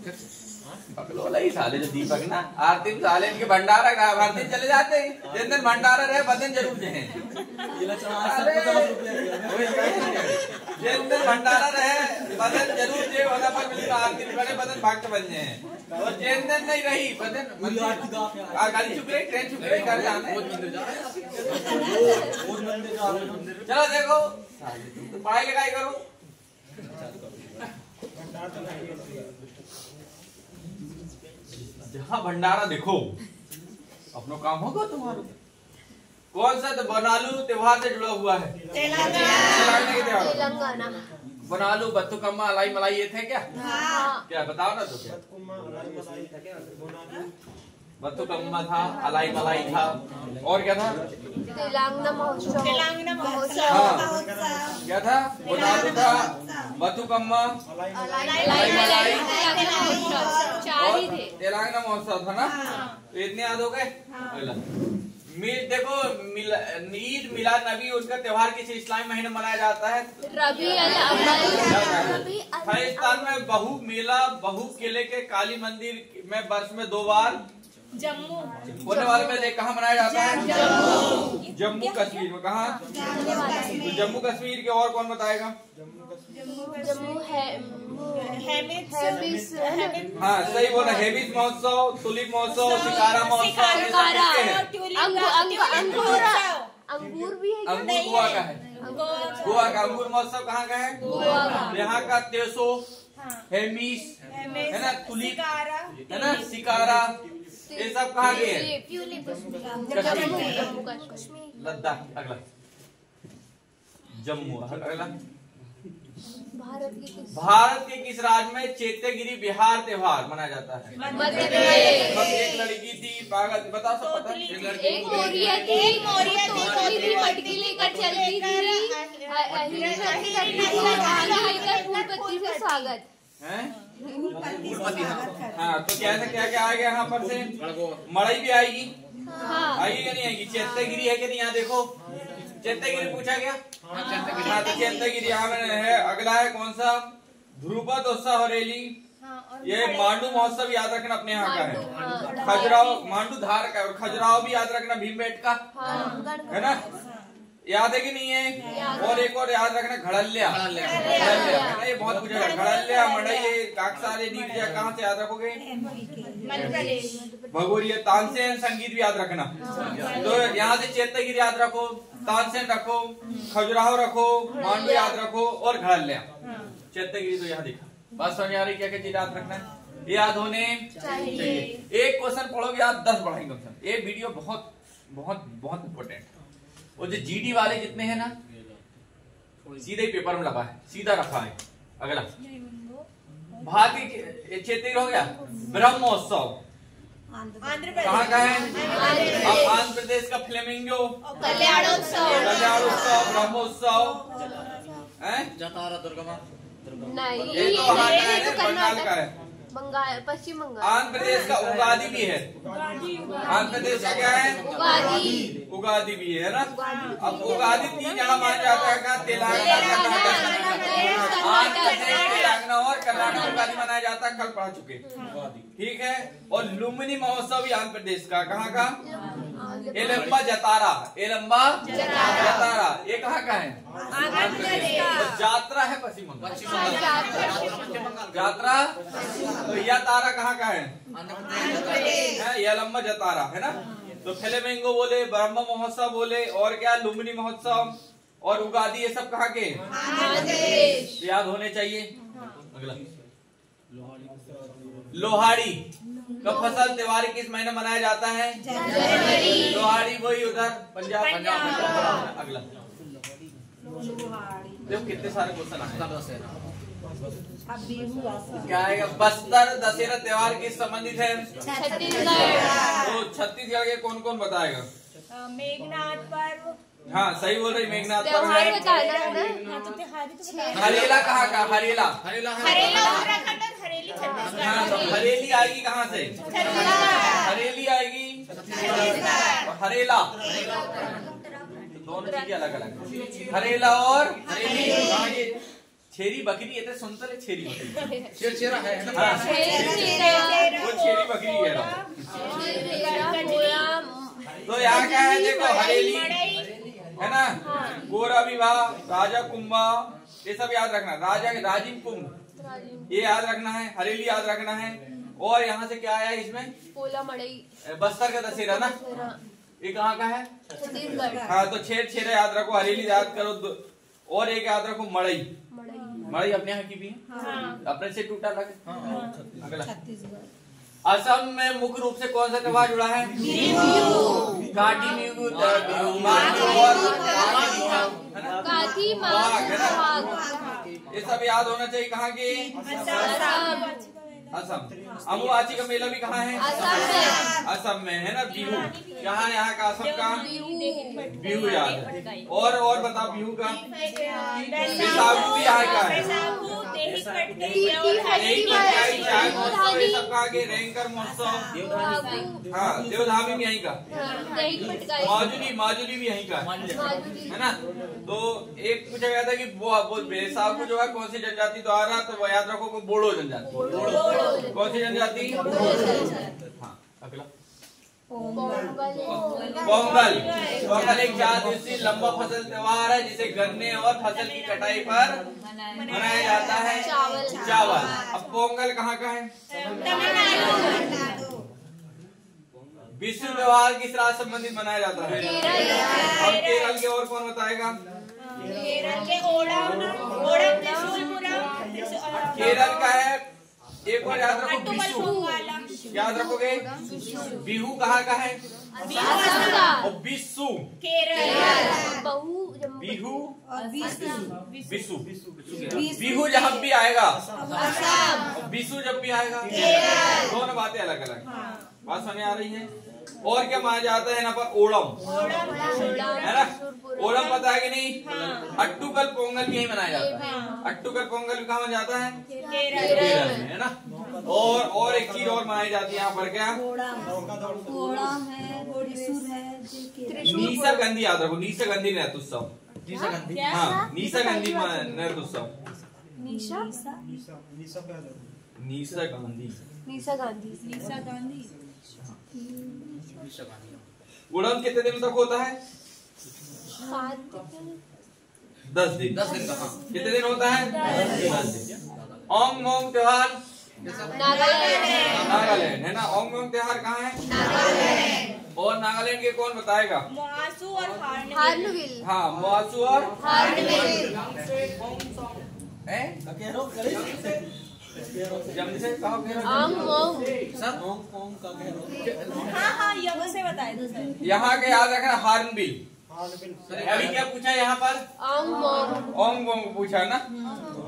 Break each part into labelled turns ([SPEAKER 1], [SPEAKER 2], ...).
[SPEAKER 1] पकड़ो नहीं साले जो दीपक ना आरती में साले इनके भंडारा का आरती चले जाते हैं। जिस दिन भंडारा रहे बदन जरूर जाए। जिस दिन भंडारा रहे बदन जरूर जे होना पर मिलता आरती बड़े बदन भक्त बन जाए। और जिस दिन नहीं रही बदन गाड़ी चुक रही ट्रेन चुक रही कर जाने। चलो देखो पढ़ाई लिखाई करो। जहाँ भंडारा देखो अपनो काम होगा तुम्हारा। कौन सा तो बनालू त्योहार से जुड़ा हुआ है? तेलंगाना। बनालू बत्तुकम्मा अलाई मलाई ये थे क्या? क्या बताओ ना तो क्या? बत्तुकम्मा था, अलाई मलाई था और क्या था?
[SPEAKER 2] तेलंगाना महोत्सव।
[SPEAKER 1] क्या था? बनालू था, बत्तुकम्मा, अलाई मलाई, तेलंगाना महोत्सव था ना। तो इतने याद हो गए। देखो ईद मिलाद नबी उनका त्योहार किसी इस्लामी महीने मनाया जाता है? राजस्थान में बहु मेला बहु किले के काली मंदिर में वर्ष में 2 बार
[SPEAKER 2] जम्मू
[SPEAKER 1] होने वाले में कहाँ मनाया जाता है? जम्मू कश्मीर में। कहाँ? तो जम्मू कश्मीर के और कौन बताएगा?
[SPEAKER 2] जम्मू है।
[SPEAKER 1] हाँ सही बोला। हेबिस महोत्सव, टुलिप महोत्सव, शिकारा महोत्सव,
[SPEAKER 2] अंगूर भी है।
[SPEAKER 1] अंगूर गोवा का है। गोवा का अंगूर महोत्सव कहाँ का है? यहाँ का तेसो, हेमिस है ना, टुलिप है ना, शिकारा ये सब कहाँ के हैं? लद्दाख। अगला जम्मू। अगला भारत के किस राज्य में चैत्यगिरी बिहार त्योहार मनाया जाता है?
[SPEAKER 2] मध्य प्रदेश।
[SPEAKER 1] एक लड़की थी पागल, बताओ सब पता?
[SPEAKER 2] एक मोरिया थी मटकी लेकर चलती थी स्वागत है। हाँ तो क्या क्या आ गया यहाँ पर से? मड़ई भी आएगी। आएगी क्या नहीं आएगी? चैत्यगिरी है कि नहीं? यहाँ देखो चैत्यगिरी पूछा गया। हाँ तो चैत्यगिरी यहाँ है। अगला है कौन सा? ध्रुपद उत्सव हरेली। ये मांडू महोत्सव याद रखना अपने यहाँ का है। खजुराहो मांडू धार का और खजुराहो भी याद रखना भीमबेट का है ना। याद है कि नहीं है? और एक और याद रखना घड़ल्या। ये बहुत कुछ है। घड़ल्या मड़ई काकसाले नीचा कहाँ से याद रखोगे? भगोरिया। तानसेन संगीत भी याद रखना। तो यहाँ से चैत्यगिरी याद रखो, तानसेन रखो, खजुराहो रखो, मांडू याद रखो और घड़ल्या। चैत्यगिरी तो यहाँ दिखा। बात समझ आ रही? क्या क्या चीज याद रखना है? याद होने चाहिए। एक क्वेश्चन पढ़ोगे आप 10 बढ़ाएंगे। ये वीडियो बहुत बहुत बहुत इंपॉर्टेंट। वो जो जीडी वाले जितने हैं ना सीधे ही पेपर में लगा है, सीधा रखा है। अगला भारतीय क्षेत्रीय हो गया ब्रह्मोत्सव कहाँ का है? अब आंध्र प्रदेश का फ्लेमिंगो कल्याणोत्सव
[SPEAKER 1] ब्रह्मोत्सव है।
[SPEAKER 3] जतारा दुर्गमा
[SPEAKER 2] नहीं,
[SPEAKER 1] ये तो बंगाल का है।
[SPEAKER 2] बंगाल पश्चिम बंगाल।
[SPEAKER 1] आंध्र प्रदेश का उगादी भी है। आंध्र प्रदेश का क्या है? उगादी भी है ना। अब उगादी 3 जगह माना जाता है। तेलंगाना और कर्नाटक उगादी मनाया जाता है। कल पढ़ा चुके ठीक है। और लुम्बिनी महोत्सव भी आंध्र प्रदेश का। कहाँ का? एलम्बा जतारा। एलम्बा जतारा ये कहाँ का है? यात्रा है पश्चिम बंगाल। यात्रा तो यह तारा कहाँ का है? एलम्बा जतारा है ना। तो फ्लेमिंगो बोले, ब्रह्म महोत्सव बोले और क्या लुम्बिनी महोत्सव और उगादी ये सब कहाँ के? याद होने चाहिए। अगला लोहाड़ी का फसल त्योहार किस महीने मनाया जाता है? लोहाड़ी वही उधर पंजाब। अगला देखो कितने सारे क्वेश्चन आए। क्या आएगा? बस्तर दशहरा त्योहार किस संबंधित है?
[SPEAKER 2] छत्तीसगढ़।
[SPEAKER 1] तो छत्तीसगढ़ के कौन कौन बताएगा?
[SPEAKER 4] मेघनाथ पर्व।
[SPEAKER 1] हाँ सही बोल रही। मेघनाथ पर्व है। हरेला कहाँ का? हरेला
[SPEAKER 4] उत्तराखंड और हरेली छत्तीसगढ़।
[SPEAKER 1] हाँ तो हरेली आएगी कहाँ से? हरेली आएगी हरेला। दोनों चीजें अलग अलग। हरेला और हरेली छेरी बकरी ये तो सुनते रहे, छेरी बकरी
[SPEAKER 2] छेरा है ना।
[SPEAKER 1] हाँ, वो छेरी बकरी है ना। तो यहाँ क्या है देखो, हरेली है ना, गोरा विवाह, राजा कुंभा, ये सब याद रखना। राजा राजीव कुंभ ये याद रखना है, हरेली याद रखना है। और यहाँ से क्या आया इसमें,
[SPEAKER 3] पोला मड़ई,
[SPEAKER 1] बस्तर का दशहरा ना, ये कहाँ का है,
[SPEAKER 3] छत्तीसगढ़।
[SPEAKER 1] हाँ तो छेरा याद रखो, हरेली याद करो, और एक याद रखो मड़ई। मड़ई अपने यहाँ की भी है, अपने से टूटा लगे। अगला, असम में मुख्य रूप से कौन सा त्योहार जुड़ा है, काटी बिहू, ये सब याद होना चाहिए। कहाँ के, असम। अम्बुबाची का मेला भी कहाँ है, असम में है ना। बिहू यहाँ का, असम का बिहू याद है। और बताओ बिहू का, बैसाखू भी यहाँ का है। सबका आगे रैंकर महोत्सव, हाँ देवधामी भी यहीं का, माजुली भी यहीं का है ना। तो एक पूछा गया था कि वो बैसाखू जो है कौन सी जनजाति द्वारा, तो वो याद रखो को बोडो जनजाति। कौन सी जनजाति, हाँ। अगला, पोंगल। पोंगल एक 4 दिवसीय लंबा फसल त्योहार है जिसे गन्ने और फसल की कटाई पर मनाया जाता है। चावल। अब पोंगल कहाँ का है, विश्व त्योहार किस राज्य संबंधित मनाया जाता है, अब केरल के, और कौन बताएगा, केरल का है। एक और याद रखो, बिशु याद रखोगे। बिहू कहाँ का है, और बिशु बिहू, बिशु बिहू जब भी आएगा, बिशु जब भी आएगा, दोनों बातें अलग अलग। बात समझ आ रही है। और क्या माना जाता है यहाँ पर, ओणम है ना। ओणम पता है कि नहीं, अट्टूकल पोंगल भी यही मनाया जाता है। अट्टूकल पोंगल भी कहाँ जाता है, केरल में है ना। और एक चीज और मनाई जाती है यहाँ पर, क्या, नीसागंधी याद रखो, नीसागंधी नृत्योत्सव। हाँ, नीसागंधी नृत्योत्सव, नीसागंधी। उड़न कितने दिन तक होता है, 10 दिन। 10 दिन का, हाँ। कितने दिन होता है, 10 दिन। ओंग मोंग त्योहार नागालैंड है ना। ओंग मोंग त्योहार कहाँ है, नागालैंड। और नागालैंड के कौन बताएगा,
[SPEAKER 4] मुआसू और हार्नबिल।
[SPEAKER 1] हाँ, मुआसू और हार्नबिल। जल्दी से कहो,
[SPEAKER 4] हाँ से बताए तो सर।
[SPEAKER 1] यहाँ के याद रखना, हार्नबिल। अभी क्या पूछा यहाँ पर, ओंग मोंग पूछा ना।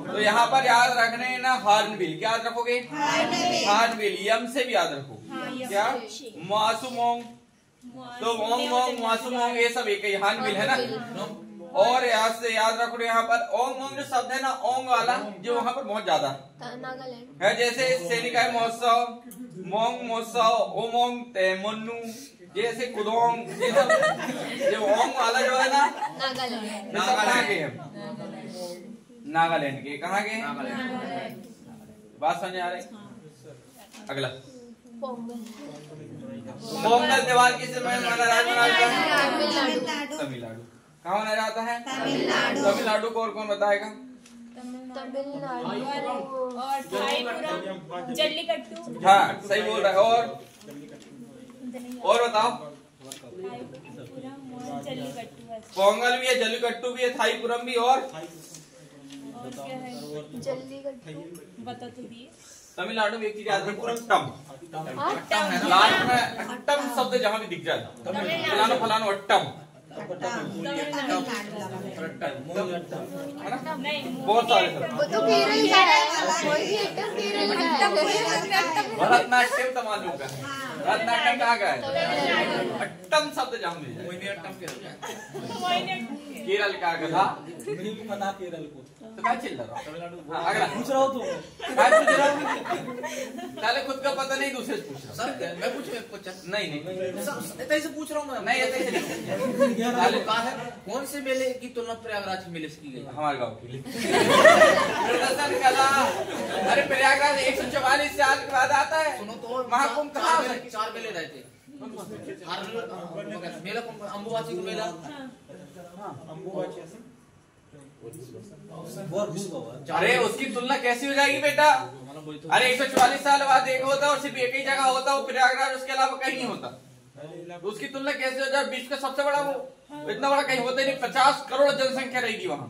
[SPEAKER 1] तो यहाँ पर याद रखने ना, हार्नबिल। क्या याद रखोगे, हार्नबिल। यम से भी याद रखो, क्या, मुआसुमोंग। तो ओंग मोंग, मुआसुमोंग ये सब एक ही, हार्नबिल है ना। और यहाँ से याद रखो, यहाँ पर ओंग मोंग जो शब्द है ना, ओंग वाला जो वहाँ पर बहुत ज्यादा है। जैसे सैनिकाय महोत्सव, मोंग महोत्सव, ओमोंग तेमन्नू, जैसे कुदोंग, ये सब जो ओंग वाला जो है ना, नागालैंड के, नागालैंड के। कहाँ के, बात समझ आ रही। अगला, पोंगल त्योहार किस समय मनाया जाता है, तमिलनाडु। कहाँ मनाया जाता है, तमिलनाडु को। और कौन बताएगा,
[SPEAKER 4] जल्लीकट्टू।
[SPEAKER 1] हाँ सही बोल रहा है। और बताओ, पोंगल भी है, जल्लीकट्टू भी है, थाईपुरम भी, और
[SPEAKER 4] बता तो दिए।
[SPEAKER 1] तमिलनाडु में एक चीज याद रखो, अट्टम। लास्ट में अट्टम शब्द जहाँ भी दिख जाए, फलानो फलानो अट्टम, बहुत सारे भरतनाट्यम तमालू का
[SPEAKER 2] भरतनाट्यम कहाँ का है? अट्टम शब्द जहाँ मिल जाए। केरल का गधा
[SPEAKER 3] नहीं पता केरल को
[SPEAKER 2] तो क्या चिल्ला रहा?
[SPEAKER 3] तमिलनाडु
[SPEAKER 2] अगला
[SPEAKER 3] पूछ रहा हूँ तो
[SPEAKER 2] क्या पूछ रहा हूँ? पहले खुद का पता नहीं, दूसरे से पूछ रहा हूँ।
[SPEAKER 5] मैं पूछूं?
[SPEAKER 2] नहीं
[SPEAKER 5] ऐसे पूछ रहा हूँ मैं।
[SPEAKER 2] नहीं ऐसे नहीं।
[SPEAKER 5] पहले कहा है कौन से मेले की तुलना प्रयागराज के मेले से की गई?
[SPEAKER 2] हमारे गाँव की प्रदर्शन कला। अरे प्रयागराज 144 साल के बाद आता है।
[SPEAKER 5] सुनो तो
[SPEAKER 2] महाकुंभ कहाँ है?
[SPEAKER 5] 4 मेले रहते हैं। मेला अम्बुबाची का मेला।
[SPEAKER 2] अरे उसकी तुलना कैसी हो जाएगी बेटा? अरे 144 साल बाद एक होता और सिर्फ एक ही जगह होता, वो प्रयागराज, उसके अलावा कहीं नहीं होता। उसकी तुलना कैसे हो जाए? विश्व का सबसे बड़ा वो, इतना बड़ा कहीं होता ही नहीं। 50 करोड़ जनसंख्या रहेगी वहाँ।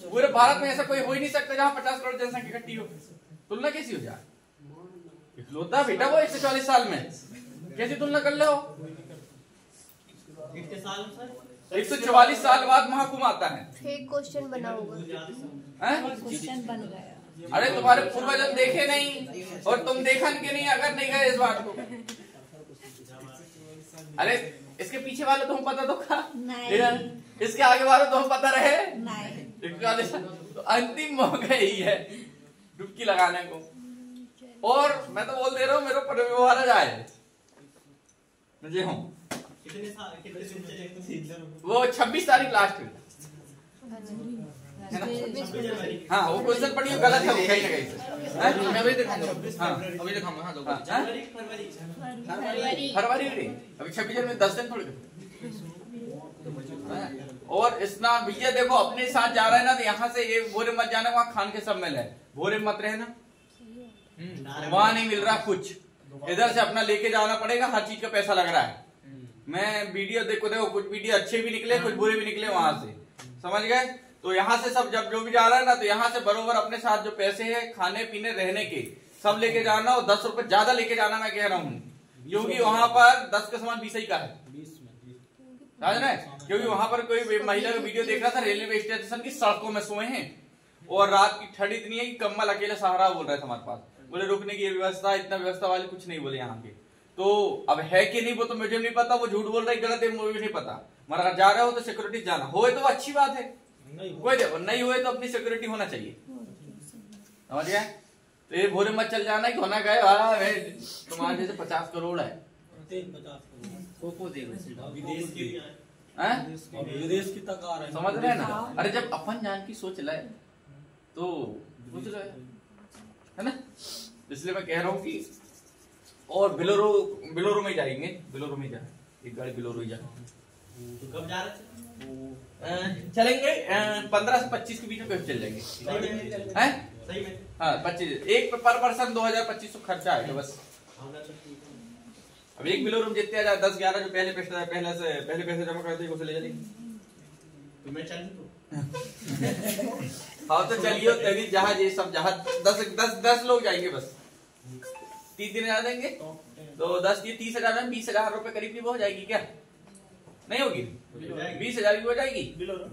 [SPEAKER 2] पूरे भारत में ऐसा कोई हो ही नहीं सकता जहाँ 50 करोड़ जनसंख्या इकट्ठी हो। तुलना कैसी हो जाए? इकलौता बेटा वो 144 साल में, कैसी तुलना कर लो? 144 साल बाद महाकुंभ आता है।
[SPEAKER 6] फेक क्वेश्चन बना होगा।
[SPEAKER 4] क्वेश्चन बन गया।
[SPEAKER 2] अरे तुम्हारे पूर्वज देखे नहीं और तुम देखन के नहीं, अगर नहीं गए इस बात को। अरे इसके पीछे वाले तुम पता तो था
[SPEAKER 4] नहीं।
[SPEAKER 2] इसके आगे वाले तुम पता रहे
[SPEAKER 4] नहीं।
[SPEAKER 2] तो अंतिम मौका ही है डुबकी लगाने को। और मैं तो बोल दे रहा हूँ मेरे ऊपर व्यवहार जाए मुझे हूँ। वो 26 तारीख लास्ट है ना? हाँ वो क्वेश्चन पढ़िए, गलत है वो कहीं ना कहीं से।
[SPEAKER 5] मैं अभी दिखाऊंगा।
[SPEAKER 2] हाँ
[SPEAKER 5] अभी दिखाऊंगा। हाँ
[SPEAKER 2] फरवरी अभी 26 में 10 दिन थोड़ी। और स्नान भैया देखो अपने साथ जा रहा है ना, तो यहाँ से ये भोरे मत जाना, वहाँ खान के सब मिल है, भोरे मत रहे ना, वहाँ नहीं मिल रहा कुछ। इधर से अपना लेके जाना पड़ेगा, हर चीज का पैसा लग रहा है। मैं वीडियो देखो कुछ वीडियो अच्छे भी निकले, कुछ बुरे भी निकले वहां से, समझ गए? तो यहाँ से सब जब जो भी जा रहा है ना, तो यहाँ से बरोबर अपने साथ जो पैसे है खाने पीने रहने के सब लेके जाना, और 10 रुपए ज्यादा लेके जाना मैं कह रहा हूँ, क्योंकि वहां पर 10 का सामान 20 ही का है, समझ रहे? क्योंकि वहां पर कोई महिला का वीडियो देख रहा था, रेलवे स्टेशन की सड़कों में सोए हैं और रात की ठंड इतनी है कि कम्बल अकेले सहारा बोल रहे थे हमारे पास। बोले रुकने की व्यवस्था, इतना व्यवस्था वाले कुछ नहीं बोले यहाँ के। तो अब है कि नहीं वो तो मुझे नहीं पता, वो झूठ बोल रहा है गलत है मुझे नहीं पता। मगर अगर जा रहे हो तो सिक्योरिटी जाना हो तो अच्छी बात है, कोई देखो नहीं हुए तो अपनी सिक्योरिटी होना चाहिए, समझ गए? तो ये भोरे मत चल जाना कि होना गए तुम्हारे जैसे 50 करोड़ है
[SPEAKER 3] विदेश की तक आ रहे हैं,
[SPEAKER 2] समझ रहे हैं ना? अरे जब अपन जान की सोच लाए तो सोच रहे है ना, इसलिए मैं कह रहा हूँ कि और बिलोरो में जाएंगे, बिलोरो में जाए एक गाड़ी बिलोरो ही जाए।
[SPEAKER 5] तो कब जा रहे
[SPEAKER 2] चलेंगे 15 से 25 के बीच में चल जाएंगे, हैं?
[SPEAKER 5] सही में?
[SPEAKER 2] हाँ 25 एक पर पर्सन 2000-2500 खर्चा है बस। अब एक बिलोरो में जितने आ जाए 10-11 जो पहले पैसे जमा करते हैं उसे ले चलेंगे।
[SPEAKER 5] तुम्हें चल तो
[SPEAKER 2] हाँ तो चलिए तभी जहाज ये सब जहाज 10 लोग जाएंगे बस, 3 दिन आ देंगे तो 10 ये 30,000 में 20,000 रुपए करीब की वो हो जाएगी क्या? नहीं होगी? 20,000 की हो जाएगी,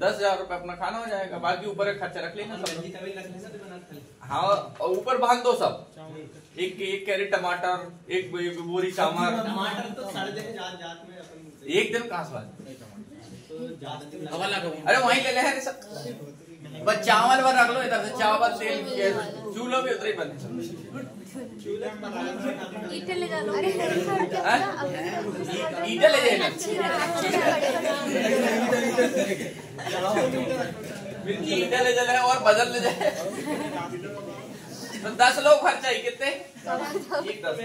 [SPEAKER 2] 10,000 रुपए अपना खाना हो जाएगा, बाकी ऊपर का खर्चा रख लेना सब। हाँ और ऊपर बांध दो सब, एक कैरेट टमाटर, एक बोरी चावल।
[SPEAKER 5] टमाटर तो सारे दिन जात में अपन
[SPEAKER 2] एक दिन कहाँ से?
[SPEAKER 5] अरे
[SPEAKER 2] वहीं ले ले सब, बस चावल पर रख लो इधर से, चावल तेल चूल्हो भी उधर ही बंद
[SPEAKER 6] ईटे ले जा लो। अरे
[SPEAKER 2] ईटे ले जाए ईटे ले जाए और बदल ले जाए तो 10 लोग खर्चा ही कितने? एक 10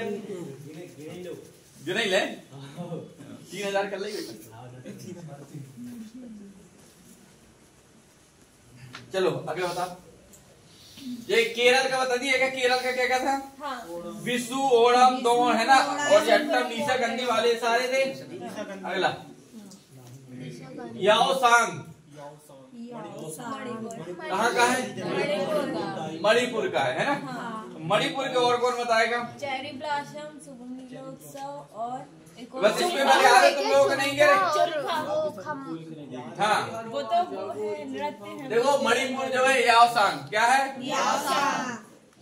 [SPEAKER 2] जो नहीं ले 3,000 कर लेंगे। चलो आगे बता, ये केरल का बता दिए क्या? केरल का क्या क्या था?
[SPEAKER 4] हाँ।
[SPEAKER 2] विशु ओणम दो है ना, और अट्टम नीसा गंदी वाले सारे थे। अगला याओ सांग कहाँ का है? मणिपुर का है ना? मणिपुर के और कौन बताएगा?
[SPEAKER 4] चेरी ब्लॉसम, सुगंध उत्सव और एक और
[SPEAKER 2] बस इसमें बता रहे तुम लोग नहीं कह रहे। हाँ
[SPEAKER 4] वो तो है, नृत्य है।
[SPEAKER 2] देखो मणिपुर जो है याओ सांग क्या है?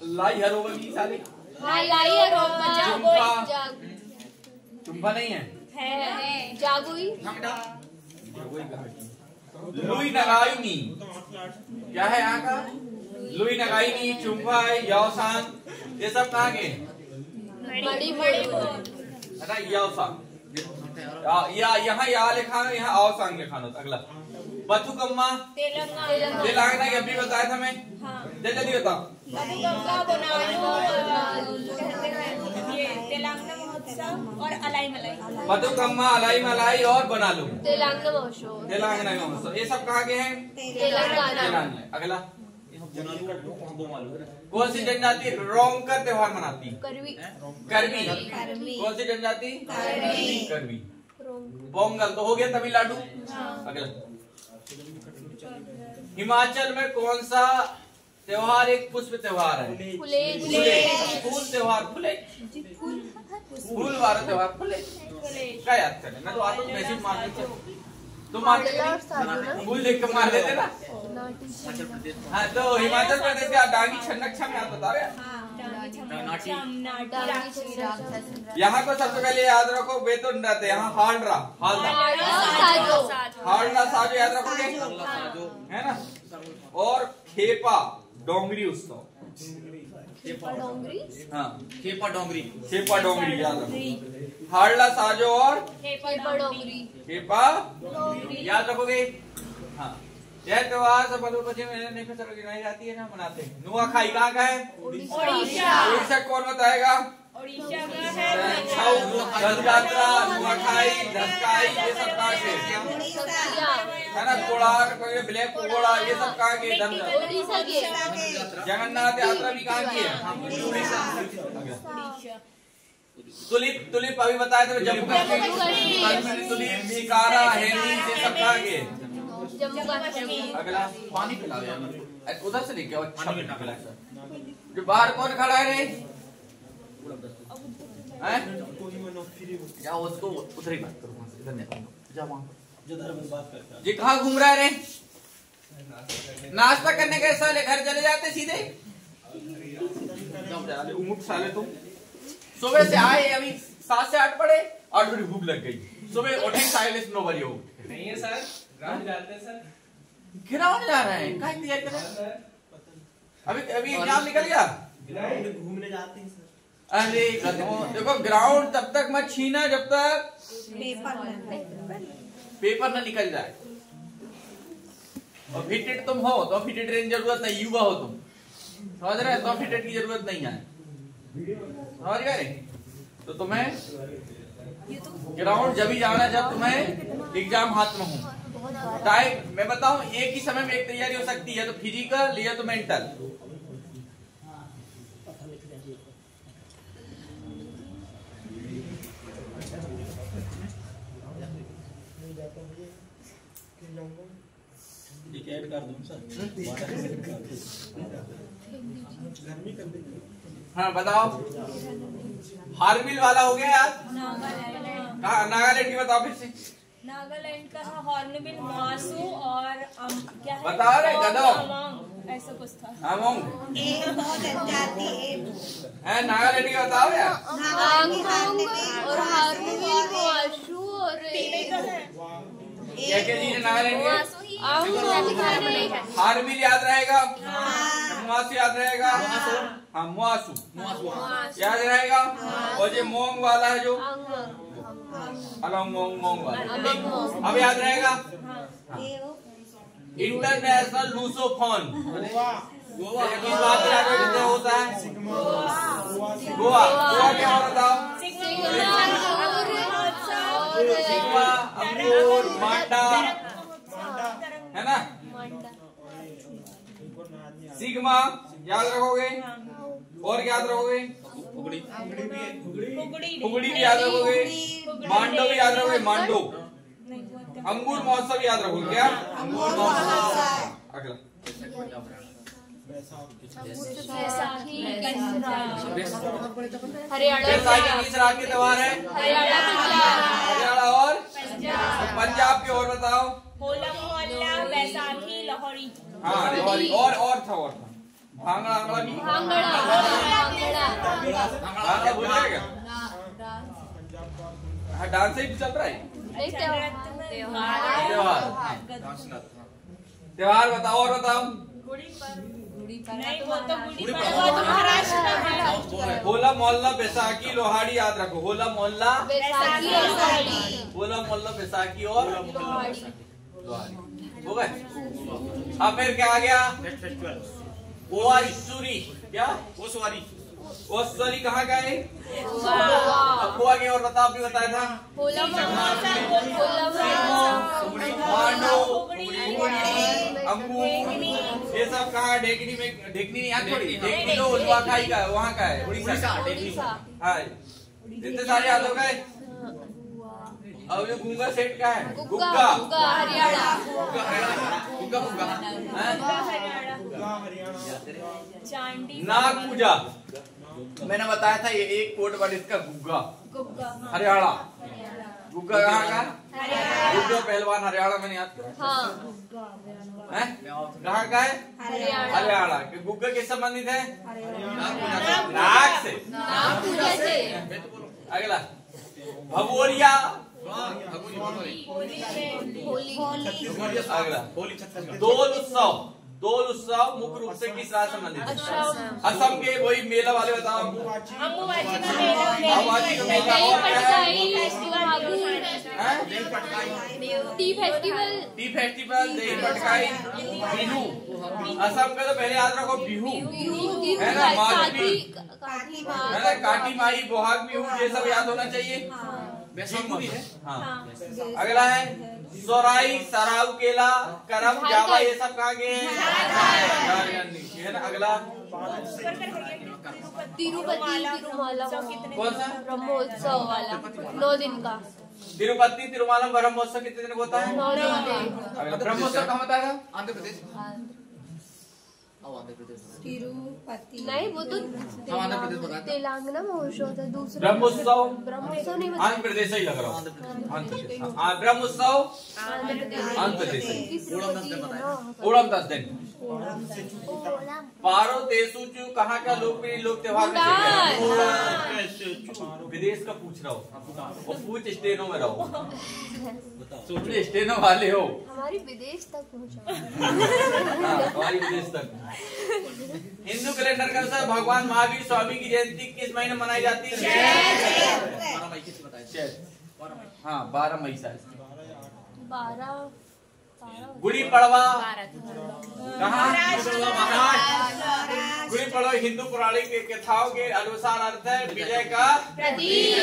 [SPEAKER 2] लाई हरोबी साली
[SPEAKER 1] चुम्बा नहीं है,
[SPEAKER 4] है
[SPEAKER 6] जागुई,
[SPEAKER 1] लुई नगाइनी क्या है यहाँ का? लुई नगाइनी, चुम्बाई, याओसांग, ये सब कहाँ के?
[SPEAKER 6] मणिपुर,
[SPEAKER 1] है ना, याओसांग। या यहाँ या लिखा है, यहाँ आओसांग लिखा होता। अगला बथुकम्मा
[SPEAKER 4] तेलंगाना,
[SPEAKER 1] तेलंगाना की अभी बताया था मैं। जल्दी बताओ।
[SPEAKER 4] बथुकम्मा, बोनालू, ये तेलंगाना महोत्सव और अलाई मलाई।
[SPEAKER 1] बथुकम्मा, अलाई मलाई और बनालू
[SPEAKER 6] तेलंगाना महोत्सव,
[SPEAKER 1] तेलंगाना का महोत्सव, ये सब कहाँ के हैं?
[SPEAKER 6] तेलंगाना।
[SPEAKER 1] अगला कौन सी जनजाति रोंगकर त्योहार मनाती है?
[SPEAKER 6] करवी,
[SPEAKER 1] करवी। कौन सी जनजाति? करवी। पोंगल तो हो गया तमिलनाडु। अगला हिमाचल में कौन सा त्योहार एक पुष्प त्योहार है?
[SPEAKER 6] फुलेज,
[SPEAKER 1] फूल त्योहार, फुले फूल वाला त्योहार, फुले क्या याद करें? मैं तो आता हूँ मैसेज मार देते, तुम मारते फूल देख के मार देते ना। हाँ, तो हिमाचल प्रदेश का डांगी छन्नक में आप बता रहे हैं। यहाँ को सबसे पहले याद रखो, बेतुन नृत्य, यहाँ हालरा, हालरा साजो याद रखोगे, है ना। और खेपा डोंगरी उत्सव, हाँ
[SPEAKER 5] खेपा डोंगरी,
[SPEAKER 1] खेपा डोंगरी याद रखो। हालरा साजो और खेपा याद रखोगे। हाँ, यह त्योहार सब पश्चिम मनाई जाती है ना, मनाते हैं। नुआखाई कहाँ का है? उड़ीसा। कौन बताएगा?
[SPEAKER 4] उड़ीसा का है
[SPEAKER 1] रथ यात्रा, नुआखाई, दशकाई, ये सब कहाँ के है ना? कोड़ार, ब्लैक कोड़ा, ये सब कहाँ के?
[SPEAKER 6] उड़ीसा के।
[SPEAKER 1] जगन्नाथ यात्रा भी कहाँ की है?
[SPEAKER 4] उड़ीसा।
[SPEAKER 1] तुलिप, तुलिप अभी बताया था जम्मू कश्मीर। तुलिप, शिकारा, हेरी, ये सब कहाँ के?
[SPEAKER 6] जम्मू कश्मीर।
[SPEAKER 1] अगला पानी पिलाओ यार, उधर से लेके आओ। अच्छा पिला जो बाहर कौन खड़ा है रे? जाओ उसको उधर ही बात करो, इधर नहीं जाओ, वहां जी। कहाँ घूम रहा है रे? नाश्ता करने के साले घर चले जाते सीधे। उमुट साले तुम सुबह से आए, अभी 7 से 8 पड़े और थोड़ी भूख लग गई। सुबह उठे साइलेंस 9 बजे हो
[SPEAKER 2] नहीं है सर, ग्राउंड जाते हैं सर।
[SPEAKER 1] ग्राउंड जा रहे हैं, कहाँ तैयार कर रहे हैं? अभी अभी एग्जाम निकल गया,
[SPEAKER 3] घूमने जाते हैं सर।
[SPEAKER 1] अरे देखो, ग्राउंड तब तक मत छीना जब तक पेपर ना निकल जाए। और फिटेड तुम हो तो फिटेड रहने की जरूरत नहीं, युवा हो तुम, समझ रहे? तो फिटेड की जरूरत नहीं है, समझ गए? तो तुम्हें ग्राउंड जब ही जाना जब तुम्हें एग्जाम हाथ में हो। टाइम मैं बताऊं, एक ही समय में एक तैयारी हो सकती है, तो फिजिकल या तो मेंटल।
[SPEAKER 3] ऐड कर दूं सर।
[SPEAKER 1] हाँ बताओ, हार्मिल वाला हो गया यार। नागालैंड की बताओ फिर से।
[SPEAKER 4] नागालैंड का हॉर्नबिल, मासू और क्या है?
[SPEAKER 1] बता रहे गधो,
[SPEAKER 4] ऐसा कुछ था।
[SPEAKER 1] अमोंग
[SPEAKER 7] एक बहुत जाती
[SPEAKER 1] है। नागालैंड की बताओ यार।
[SPEAKER 6] और हार्मोनी को आशु और
[SPEAKER 1] क्या क्या चीज है नागालैंड के? हार्मिल याद रहेगा, मुआसू याद रहेगा, हाँ मुआसू याद रहेगा। और ये मोंग वाला है जो अलोंग मोंग वाला, अब याद रहेगा। इंटरनेशनल लूसोफोन गोवा की बात कितने होता है? गोवा, गोवा क्या होता है? सिग्मा, अंगूर, मांडा, है ना? सिग्मा याद रखोगे, और याद रखोगे, फुगड़ी भी याद रखोगे, मांडो भी याद रखोगे, मांडो। अंगूर महोत्सव याद रखोगे क्या? अंगूर महोत्सव। अगला
[SPEAKER 6] हरियाणा
[SPEAKER 1] किस राज्य के त्योहार है? हरियाणा और पंजाब के। और बताओ।
[SPEAKER 4] होला मोहल्ला, बैसाखी, लोहड़ी।
[SPEAKER 1] हाँ लोहड़ी, और था भांगड़ा, आंगड़ा भी, भांगड़ा भूल जाएगा। हाँ डांस ही चल रहा है।
[SPEAKER 6] नहीं त्योहार
[SPEAKER 1] त्योहार बताओ और बताओ।
[SPEAKER 4] नहीं वो तो गुड़ी पड़वा तो महाराष्ट्र में है।
[SPEAKER 1] होला मोहल्ला बैसाखी लोहाड़ी याद रखो। होला मोहल्ला
[SPEAKER 6] बैसाखी और लोहड़ी।
[SPEAKER 1] होला मोहल्ला बैसाखी और
[SPEAKER 6] लोहड़ी।
[SPEAKER 1] लोहाड़ी हो गए। अब फिर क्या आ गया? ओसवारी। क्या ओसवारी? ओसवारी कहाँ का है? अब हुआ क्या और बताओ। आपने बताया था
[SPEAKER 6] होला
[SPEAKER 1] अम्बू ये सब कहाँ? ढेकनी में। ढेकनी यहाँ थोड़ी। ढेकनी तो उल्वाखाई का है, वहाँ का है, उड़ीसा। हाँ इतने सारे याद हो गए। अब ये गुंगा सेट का है। गुग्गा
[SPEAKER 6] हरियाणा।
[SPEAKER 4] चांदी
[SPEAKER 1] नाग पूजा मैंने बताया था। ये एक कोट वर्ड इसका गुग्गा हरियाणा। गुग्गा कहाँ का? गुग्गा पहलवान हरियाणा में याद करो।
[SPEAKER 6] हाँ
[SPEAKER 1] कहाँ का है? हरियाणा। गुग्गा किस संबंधित है? नाग से।
[SPEAKER 6] नाग पूजा से।
[SPEAKER 1] अगला भगोरिया।
[SPEAKER 6] होली।
[SPEAKER 1] अगला दोल उत्सव। दोल उत्सव मुख्य रूप से किस राज्य से संबंधित है? असम के। वही मेला वाले बताओ।
[SPEAKER 4] अम्बुबाची का मेला
[SPEAKER 1] अम्बुबाची का मेला और क्या है?
[SPEAKER 6] T festival.
[SPEAKER 1] टी फेस्टिवल, दही पटकाई, बिहू। असम का तो पहले याद रखो बिहू है ना। माघी है ना। काटी माई, बोहाग बिहू ये सब याद होना चाहिए। हाँ अगला है सोराई, सराव केला, करम, जावा ये सब कहाँ के हैं? है ना। अगला
[SPEAKER 6] तिरुपति तिरुमाला
[SPEAKER 1] कौन सा?
[SPEAKER 6] ब्रह्मोत्सव वाला 9 दिन का।
[SPEAKER 1] तिरुपति तिरुमाला ब्रह्मोत्सव कितने दिन का होता है?
[SPEAKER 6] 9 दिन के।
[SPEAKER 1] अगला ब्रह्मोत्सव कहाँ होता है?
[SPEAKER 5] आंध्र प्रदेश।
[SPEAKER 6] तिरुपति नहीं वो तो
[SPEAKER 5] आंध्र प्रदेश बताया था।
[SPEAKER 6] तेलंगाना महोत्सव था दूसरा।
[SPEAKER 1] ब्रह्मोत्सव
[SPEAKER 6] ब्रह्मोत्सव नहीं
[SPEAKER 1] आंध्र प्रदेश ही लग रहा हूँ। ब्रह्मोत्सव आंध्र प्रदेश। ओणम 10 दिन। पारो देशुचु कहाँ का लोकप्रिय लोक त्योहार में से है? विदेश का पूछ रहा हूँ और पूछ स्टेनो में रहो। सोचो स्टेनो वाले हो।
[SPEAKER 6] हमारी विदेश तक पहुँचा।
[SPEAKER 1] हमारी विदेश तक। हिंदू कैलेंडर के अनुसार भगवान महावीर स्वामी की जयंती किस महीने मनाई जाती है?
[SPEAKER 5] 12 मई किस बताया?
[SPEAKER 1] हाँ 12 मई से।
[SPEAKER 6] 12
[SPEAKER 1] गुड़ी पड़वा कहाँ? गुड़ी पड़वा हिंदू पौराणिक कथाओं के अनुसार अर्थ है विजय का प्रतीक।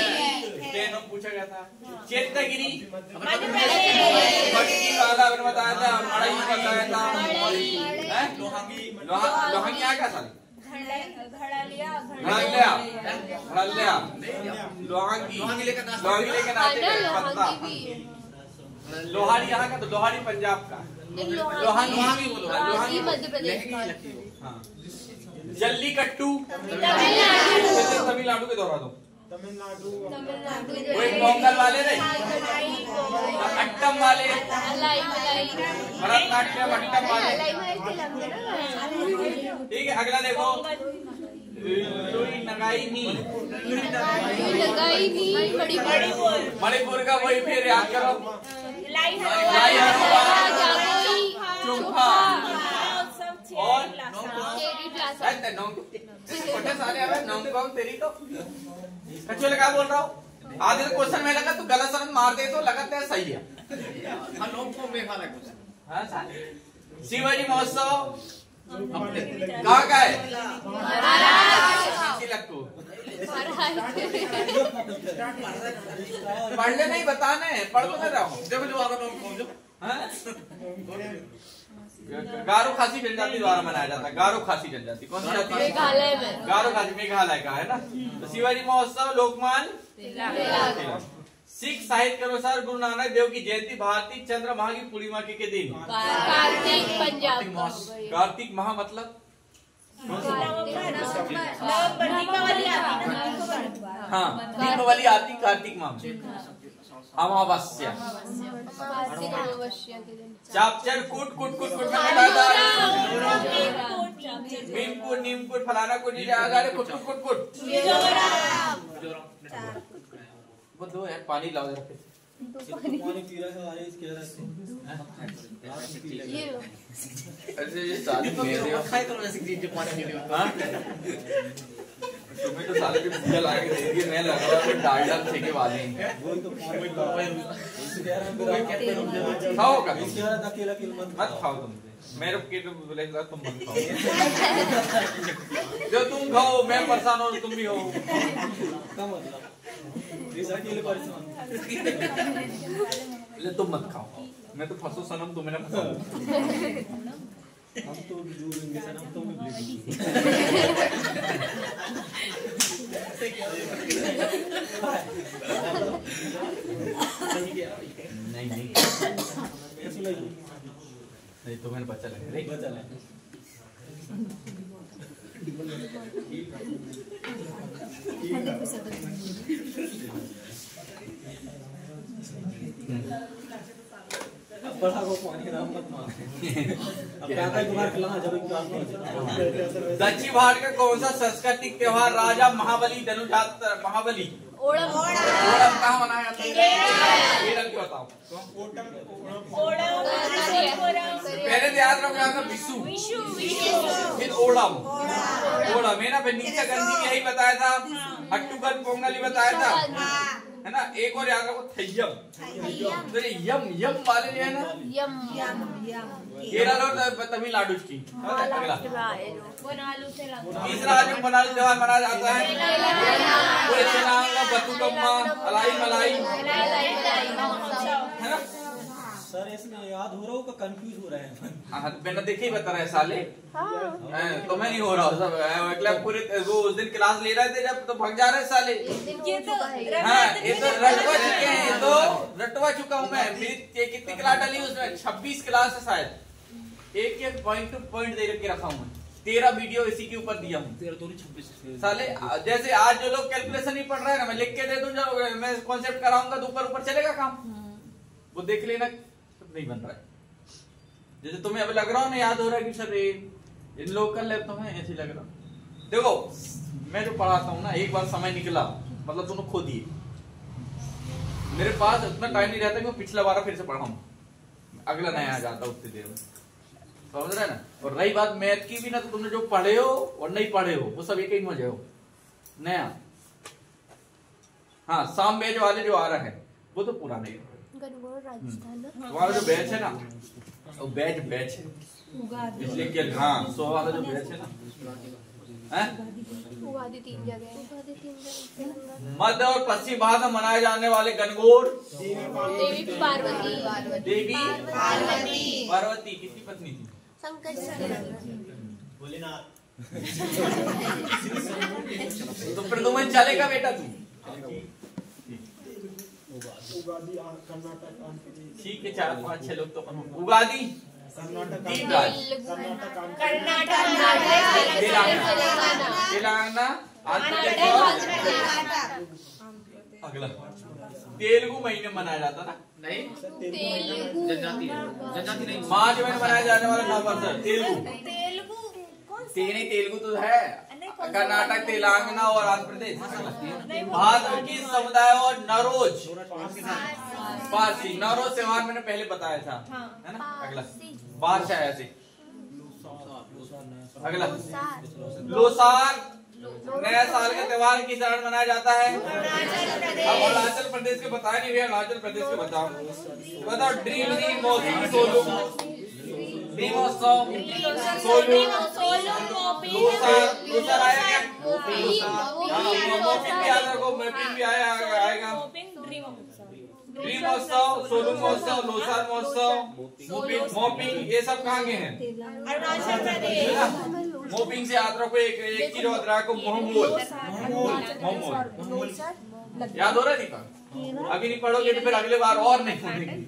[SPEAKER 1] पूछा गया था। चैत्यगिरी मटकी वाला मैंने बताया था। मड़ई बताया था। लोहांगी यहाँ का था? लोहांगी लेकर लोहाड़ी यहाँ का तो लोहाड़ी पंजाब का। लोहानी
[SPEAKER 6] मध्य प्रदेश का।
[SPEAKER 1] जल्लीकट्टू तमिलनाडु के दोहरा दो। वो एक पोंगल वाले नहीं, अट्टम वाले, भरतनाट्यम अट्टम वाले। ठीक है अगला देखो मणिपुर का वही फिर याद करो। और तेरी तो कचुए क्या बोल रहा हूँ। आधे क्वेश्चन में लगा तू गलत शब्द मार दे तो लगता है सही है। शिवाजी महोत्सव कहाँ का है? पढ़ने नहीं बताने पढ़ तो नहीं रहा हूँ। गारो खासी जनजाति द्वारा मनाया जाता है। गारो खासी जनजाति कौन सी जाति है?
[SPEAKER 6] मेघालय में।
[SPEAKER 1] गारो खासी मेघालय का है ना। तो शिवाजी महोत्सव लोकमान सिख साहित्य के अनुसार गुरु नानक देव की जयंती भारतीय चंद्र माह की पूर्णिमा के दिन
[SPEAKER 6] कार्तिक पंजाब।
[SPEAKER 1] कार्तिक माह मतलब हाँ दीपावली आती कार्तिक माह अमावस्या। चापचर कूट कूट कूट कूट नीमकुट नीमकुट फलाना कुट कुट कुट कुट।
[SPEAKER 2] वो दो यार, पानी लाओ जरा फिर।
[SPEAKER 3] पानी पी रहा है अरे इसके
[SPEAKER 6] ये लो।
[SPEAKER 2] ऐसे ये साले मेरे हो।
[SPEAKER 5] खाए करो ऐसे जो पानी पी रहे हो।
[SPEAKER 2] हाँ? तुम्हें तो साले की पूजा ला के दे दी, मैं लग रहा है डालडा फेंके वाले हैं।
[SPEAKER 3] वो तो पानी पी रहा है इसके यार
[SPEAKER 2] खाओ का
[SPEAKER 3] इसके यार अकेला
[SPEAKER 2] मत खाओ तुम, मेरे के तो बोलेगा तुम मत खाओ। जो तुम खाओ मैं परेशान हो, तुम भी हो।
[SPEAKER 3] क्या मतलब इस अकेले परेशान
[SPEAKER 2] ले तुम मत खाओ, मैं तो फंसो सनम, तुम्हें ना फंसाऊं।
[SPEAKER 3] हम तो डूबेंगे सनम, तुम भी
[SPEAKER 2] नहीं नहीं
[SPEAKER 3] कैसे लगी
[SPEAKER 2] नहीं, तुम्हें बच्चा लगे
[SPEAKER 3] बचा ले पढ़ा को पानी राम मत मार अब क्या का गुबार खिलाना जब क्लास में
[SPEAKER 2] दक्षिण भारत का कौन सा सांस्कृतिक त्योहार राजा महाबली धनुजात्र महाबली
[SPEAKER 6] ओणम।
[SPEAKER 2] ओणम कहाँ मनाया जाता है? केरल की बताओ। पहले तो याद रखो यहाँ का विशु, फिर ओणम। ओणम है ना, फिर नीचा गंधी भी यही बताया था, अक्टूबर पोंगल ही बताया था, है ना। एक और याद रखो थय्यम। तो ये यम यम वाले जो है ना,
[SPEAKER 6] यम।
[SPEAKER 2] केरल और तमिलनाडु की। अगला
[SPEAKER 4] बनालू से
[SPEAKER 2] तीसरा आज में बनालू त्योहार मनाया जाता है। पूरे तेलंगाना बतुकम्मा अलाई मलाई, है ना।
[SPEAKER 3] सर इसमें याद हो रहा हो का कंफ्यूज हो रहा है
[SPEAKER 2] हाँ तो मैंने देखे ही बता रहे साले। तो मैं नहीं हो रहा सब, मतलब पूरे वो उस दिन क्लास ले रहे थे जब, तो भाग जा रहे साले।
[SPEAKER 4] ये तो
[SPEAKER 2] हाँ ये तो रटवा चुके हैं, ये तो रटवा चुका हूँ मैं। मेरी कितनी क्लास डाली उसमें? 26 क्लास है शायद। एक एक पॉइंट टू पॉइंट दे के रखा हूँ मैं। 13 वीडियो इसी के ऊपर दिया हूँ
[SPEAKER 5] 13
[SPEAKER 2] साले। जैसे आज जो लोग कैलकुलेशन नहीं पढ़ रहे हैं ना, मैं लिख के दे दूं, जब मैं कॉन्सेप्ट कराऊंगा तो ऊपर ऊपर चलेगा काम, वो देख लेना। नहीं बन रहा है जैसे तुम्हें अब लग रहा हो ना, याद हो रहा है कि सर इन लोग कर ले, तुम्हें ऐसे लग रहा। देखो मैं जो पढ़ाता हूँ ना, एक बार समय निकला मतलब दोनों खो दिए। मेरे पास इतना टाइम नहीं रहता कि मैं पिछला बार फिर से पढ़ाऊं, अगला नया आ जाता उतनी देर में, समझ रहे ना। और रही बात मैथ की भी ना, तो तुमने जो पढ़े हो और नहीं पढ़े हो वो सब एक ही मजे हो नया। हाँ शाम बैच वाले जो आ रहे हैं वो तो पुराने हैं। तुम्हारा जो बैच है ना, वो बैच है इसलिए कि हाँ 100 वाला जो बैच है ना,
[SPEAKER 6] उगादी 3 जगह।
[SPEAKER 2] मध्य और पश्चिम भारत में मनाए जाने वाले गणगौर
[SPEAKER 6] देवी पार्वती।
[SPEAKER 2] देवी पार्वती किसकी पत्नी थी?
[SPEAKER 6] शंकर
[SPEAKER 3] भोलेनाथ
[SPEAKER 2] तो प्रदुमन चलेगा बेटा तू? ठीक है 4-5-6 लोग तो उगादी तेलंगाना अगला तेलुगु महीने मनाया जाता ना?
[SPEAKER 5] नहीं
[SPEAKER 6] तेलुगु
[SPEAKER 5] जनजाति नहीं।
[SPEAKER 2] मार्च में मनाया जाने वाला नववर्ष तेलुगु। तेलुगु तो है, कर्नाटक तेलंगाना और आंध्र प्रदेश। भारत की समुदाय और नरोज पारसी। नरोज त्योहार मैंने पहले बताया था, है ना। अगला बादशाह ऐसे। अगला लोसार नया साल का त्योहार किस तरह मनाया जाता है? अब अरुणाचल प्रदेश के बताया नहीं भैया, अरुणाचल प्रदेश के बताओ। बताओ ड्रीम मौसम सोलू सोलू लोसार आया क्या? मोपिन भी याद रखो, मोपिन भी आएगा। ड्रीम महोत्सव, सोलू महोत्सव, लोसार महोत्सव, मोपिंग ये सब कहाँ के हैं?
[SPEAKER 4] अरुणाचल प्रदेश।
[SPEAKER 2] मोपिंग से याद रखो एक चीज याद रखो, मोहमोल। याद हो रहा है दीपक? अभी नहीं पढ़ोगे तो फिर अगले बार और नहीं पढ़ेंगे।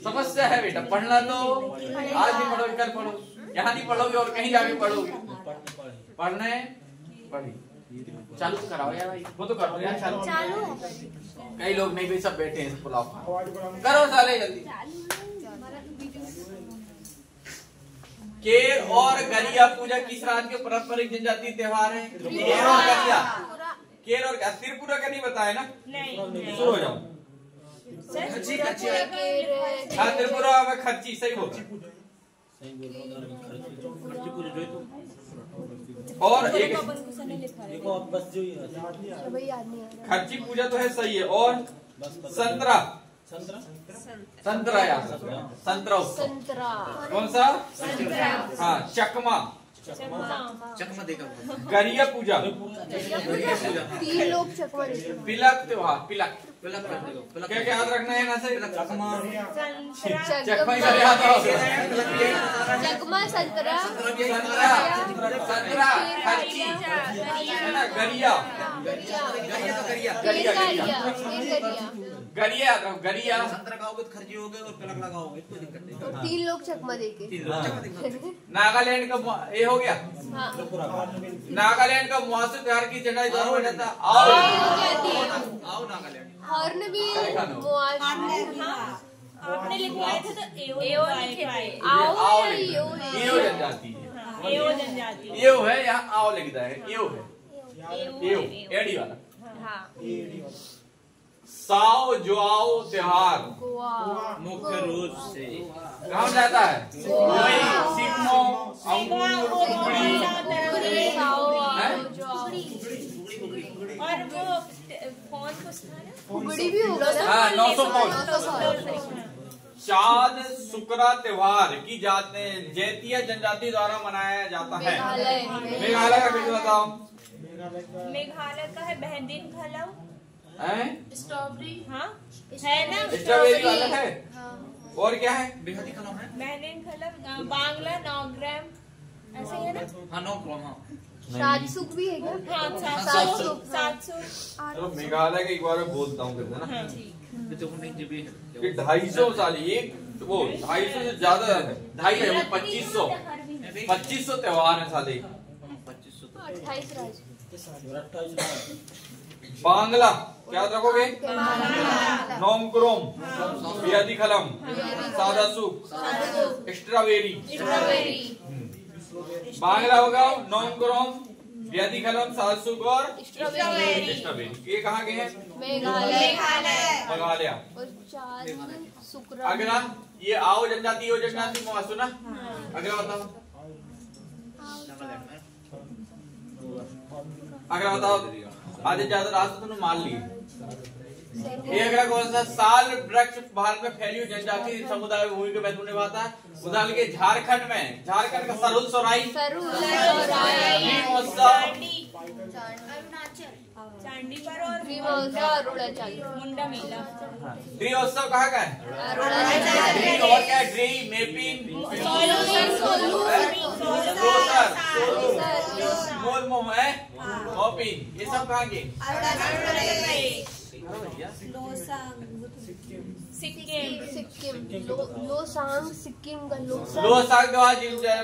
[SPEAKER 2] समस्या है बेटा, पढ़ना तो आज नहीं पढ़ोगे कल पढ़ो, यहाँ नहीं पढ़ोगे और कहीं जाके पढ़ोगे। पढ़ना है पढ़ी चालू तो कराओ यार भाई, वो तो करो यार चालू। कई लोग नहीं भी सब बैठे हैं पुलाव करो साले जल्दी। केर और गरिया पूजा किस राज्य के पारंपरिक जनजातीय त्योहार है? केर और गरिया
[SPEAKER 1] केर और क्या त्रिपुरा का नहीं बताया ना?
[SPEAKER 4] नहीं
[SPEAKER 1] शुरू हो जाओ।
[SPEAKER 5] खर्ची खर्ची है।
[SPEAKER 1] हाँ त्रिपुरा में खर्ची सही बोल। और एक
[SPEAKER 3] देखो अब बस जो
[SPEAKER 6] भाई याद नहीं आ रहा।
[SPEAKER 1] खर्ची पूजा तो है सही है। और संतरा संतरा यार संतरा
[SPEAKER 6] संतरा
[SPEAKER 1] कौन सा?
[SPEAKER 6] संतरा
[SPEAKER 1] हाँ चकमा
[SPEAKER 5] चकमा देगा
[SPEAKER 1] गरिया पूजा
[SPEAKER 6] 3 लोग चकमा देते हैं।
[SPEAKER 1] पिलक त्योहार पिलक
[SPEAKER 5] पिलक कर देगा पिलक
[SPEAKER 1] क्या क्या याद रखना है ना से?
[SPEAKER 3] चकमा
[SPEAKER 1] चकमा इधर याद आओ।
[SPEAKER 6] चकमा संतरा
[SPEAKER 1] संतरा खर्ची है ना गरिया
[SPEAKER 5] गरिया तो गरिया
[SPEAKER 1] गरिया याद रखो गरिया।
[SPEAKER 5] संतरा खाओगे तो खर्ची होगे और पिलक लगाओगे कोई दिक्कत नहीं।
[SPEAKER 6] और 3 लोग चकमा देके।
[SPEAKER 5] 3 लोग चकमा देगा।
[SPEAKER 1] नागालैंड का ये हो गया।
[SPEAKER 6] हाँ
[SPEAKER 1] नागालैंड का मुआसू त्योहार की झंडा इधर हो जाता।
[SPEAKER 5] आओ नागालैंड।
[SPEAKER 6] हॉर्नबिल
[SPEAKER 4] आपने लिखवाए थे तो एओ लिखे थे।
[SPEAKER 6] आओ या यो
[SPEAKER 1] एओ जनजाति है।
[SPEAKER 4] एओ जनजाति
[SPEAKER 1] एओ है यहाँ आओ लिखता है। एओ है एओ एडी वाला।
[SPEAKER 6] हाँ
[SPEAKER 1] साओ जुआओ त्योहार
[SPEAKER 6] गोवा
[SPEAKER 5] मुख्य रूप से
[SPEAKER 1] कहाँ जाता है? वही सिक्मो अंगूर कुबड़ी
[SPEAKER 4] और वो कौन पूछता है?
[SPEAKER 6] कुबड़ी भी होगा ना?
[SPEAKER 1] हाँ 900 पौन।
[SPEAKER 6] 900
[SPEAKER 1] चांद शुक्रा त्योहार की जाते जैतिया जनजाति द्वारा मनाया जाता है। मेघालय का कैसे बताओ?
[SPEAKER 4] मेघालय का है बहदीन खलव
[SPEAKER 6] स्ट्रॉबेरी।
[SPEAKER 4] हाँ है ना
[SPEAKER 1] स्ट्रॉबेरी वाला है। और क्या है?
[SPEAKER 5] बेहदी कलम है।
[SPEAKER 4] बहदीन खलव बांग्ला नौग्राम ऐसे ही है ना?
[SPEAKER 5] हाँ 9 ग्राम हाँ।
[SPEAKER 6] सातसुक भी है क्या?
[SPEAKER 4] हाँ
[SPEAKER 6] सातसुक।
[SPEAKER 4] 700
[SPEAKER 1] तो मेघालय का एक बार मैं बोलता हूँ कहते हैं ना
[SPEAKER 4] हाँ ठीक।
[SPEAKER 5] तो नहीं जब
[SPEAKER 1] कि 250 साल एक वो 250 से ज्यादा है। 2.5 है वो 2500 त्योहार है साले।
[SPEAKER 5] 2500
[SPEAKER 6] 28 राज्य।
[SPEAKER 1] बांग्ला क्या याद रखोगे? नोमक्रोम बियादी खलम सादा सूप स्ट्रॉबेरी। बांग्ला होगा नोमक्रोम बियादी खलम सादा सूप और स्ट्रॉबेरी। ये कहाँ के हैं?
[SPEAKER 6] मेघालय।
[SPEAKER 1] मेघालय।
[SPEAKER 6] और चांद शुक्रा।
[SPEAKER 1] अगला ये आओ जनजाति यो जनजाति मुआसू ना। अगला बताओ अगला बताओ। आधे ज्यादा रास्ता तुमने मान ली। ये अगला कौन सा? साल वृक्ष भारत में फैली हुई जनजाति समुदाय भूमि के महत्व निभाता है। उदाहरण के झारखंड में झारखंड का सरुल सोराई
[SPEAKER 4] चांडी पर और
[SPEAKER 6] अरुणाचल।
[SPEAKER 4] मुंडा मेला।
[SPEAKER 1] त्रियोत्सव कहाँ का है?
[SPEAKER 6] अरुणाचल।
[SPEAKER 1] और क्या है? ड्री मेपिन मोल मोह है मोपिन ये सब कहाँ के?
[SPEAKER 6] सिक्किम। लोसांग सिक्किम का लोसांग।
[SPEAKER 1] लोसांग त्योहार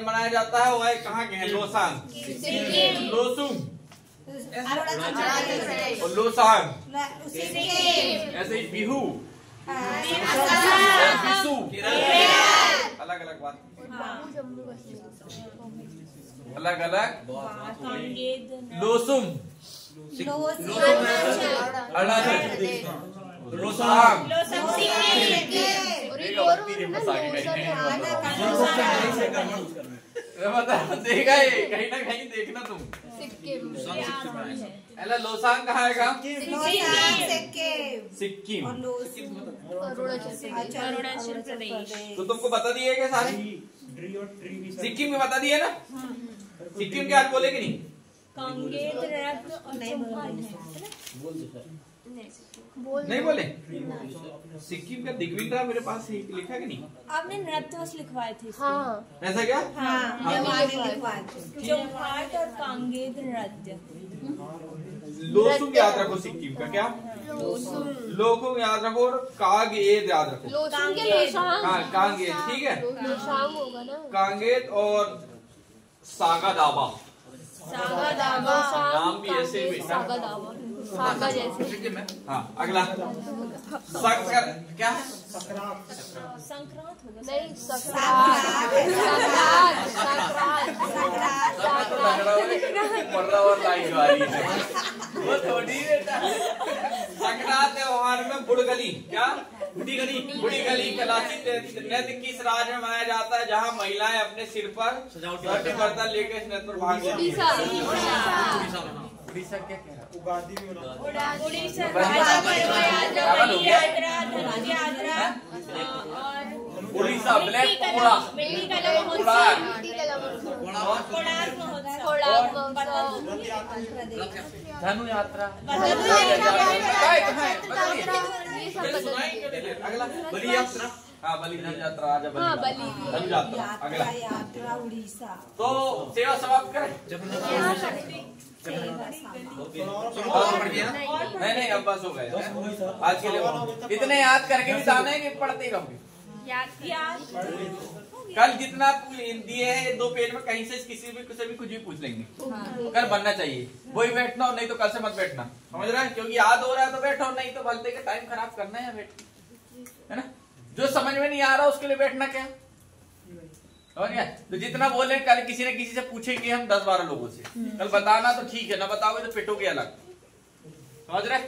[SPEAKER 1] मनाया जाता है वो है कहाँ के हैं? लोसांग लोसुम और लोसांग ऐसे ही बिहू बिसु अलग अलग बात
[SPEAKER 6] जम्मू कश्मीर।
[SPEAKER 1] अलग अलग।
[SPEAKER 4] कांगेद
[SPEAKER 1] लोसुम अरुणाचल लोसांग
[SPEAKER 6] और एक और ना
[SPEAKER 1] देखा है कहीं ना कहीं देखना तुम।
[SPEAKER 6] सिक्किम।
[SPEAKER 1] लोसांग कहाँ आएगा? सिक्किम।
[SPEAKER 4] अरुणाचल प्रदेश।
[SPEAKER 1] तो तुमको बता दिए क्या सारे? सिक्किम में बता दिए ना? सिक्किम के हाथ बोले कि नहीं?
[SPEAKER 4] कांगेद रक्त और चौहान
[SPEAKER 1] नहीं बोले। सिक्किम का दिग्विजय मेरे पास लिखा है कि नहीं?
[SPEAKER 4] आपने नृत्यवश लिखवाए थे इसको।
[SPEAKER 6] हाँ
[SPEAKER 1] ऐसा क्या?
[SPEAKER 4] चौहाट और कांगेद नृत्य।
[SPEAKER 1] लोसुम याद रखो सिक्किम का क्या? लोसुम याद रखो और कांगेद याद रखो।
[SPEAKER 6] लोसांग के लोसांग।
[SPEAKER 1] हाँ कांगेद ठीक है।
[SPEAKER 6] लोसांग होगा ना?
[SPEAKER 1] कांगेद और सागा दाबा
[SPEAKER 6] सागा दावा।
[SPEAKER 1] नाम भी ऐसे ही बेटा।
[SPEAKER 6] सागा दावा सागा जैसे।
[SPEAKER 1] हाँ अगला संकर क्या है?
[SPEAKER 4] संक्रांत होगा।
[SPEAKER 6] नहीं सकरात। सकरात। सकरात।
[SPEAKER 1] और लाइन वाली है वो थोड़ी बेटा। संक्रांत त्योहार में बुड़गली क्या बुढ़ी गली कलासी नृत्य किस राज्य में मनाया जाता है जहाँ महिलाएं अपने सिर पर सजावटी बर्तन लेकर इस नृत्य पर भाग लेती हैं? उड़ीसा क्या कह रहा है?
[SPEAKER 3] उगादी भी होना।
[SPEAKER 4] उड़ीसा
[SPEAKER 1] उड़ीसा ब्लैक धनु यात्रा अगला बलि यात्रा। हाँ बलि धनु यात्रा आजा बलि धनु यात्रा अगला
[SPEAKER 4] उड़ीसा।
[SPEAKER 1] तो सेवा समाप्त करें। नहीं अब बस हो गए आज के लिए। इतने याद करके भी जाना है कि पढ़ते ही रहोगे? कल जितना दिए है 2 पेज में कहीं से किसी भी कुछ भी पूछ लेंगे। कल बनना चाहिए वही बैठना और नहीं तो कल से मत बैठना, समझ रहे हैं? क्योंकि याद हो रहा है तो बैठो, नहीं तो भलते का टाइम खराब करना है बैठ, है ना? जो समझ में नहीं आ रहा उसके लिए बैठना क्या, समझ गया? तो जितना बोले कल किसी न किसी से पूछेंगे हम 10-12 लोगों से, कल बताना तो ठीक है, ना बताओगे तो पिटोगे अलग, समझ रहे?